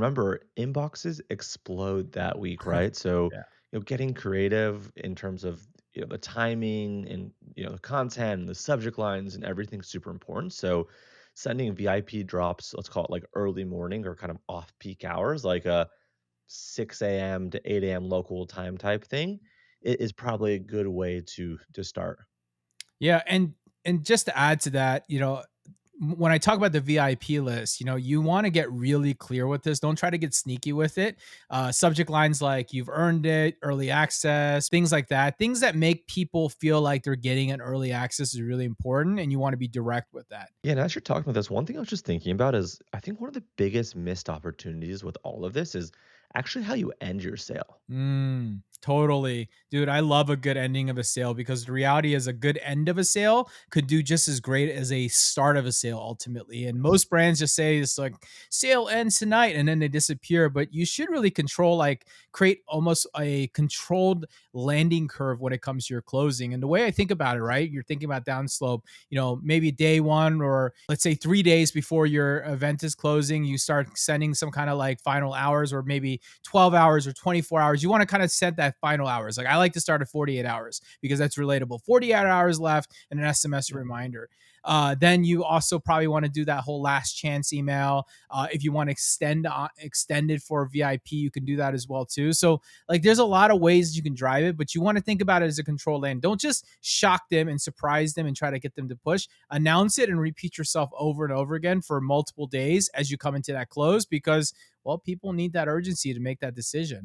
remember inboxes explode that week, right? So, Yeah. getting creative in terms of, the timing and, the content and the subject lines and everything's super important. So, sending VIP drops, let's call it like early morning or kind of off peak hours, like a 6 a.m. to 8 a.m. local time type thing is probably a good way to start. Yeah, and just to add to that, when I talk about the VIP list, you want to get really clear with this. Don't try to get sneaky with it. Subject lines like "you've earned it," "early access," things like that. Things that make people feel like they're getting an early access is really important, and you want to be direct with that. Yeah, and as you're talking about this, one thing I was just thinking about is I think one of the biggest missed opportunities with all of this is actually how you end your sale. Totally. Dude, I love a good ending of a sale because the reality is a good end of a sale could do just as great as a start of a sale ultimately. And most brands just say it's like sale ends tonight and then they disappear, but you should really control like create almost a controlled landing curve when it comes to your closing. And the way I think about it, right? You're thinking about downslope, maybe day 1 or let's say 3 days before your event is closing, you start sending some kind of like final hours or maybe 12 hours or 24 hours. You want to kind of set that final hours. Like I like to start at 48 hours because that's relatable. 48 hours left and an SMS Yeah. reminder. Then you also probably want to do that whole last chance email. If you want to extend it for VIP, you can do that as well too. So like there's a lot of ways you can drive it, but you want to think about it as a control end. Don't just shock them and surprise them and try to get them to push. Announce it and repeat yourself over and over again for multiple days as you come into that close because well, people need that urgency to make that decision.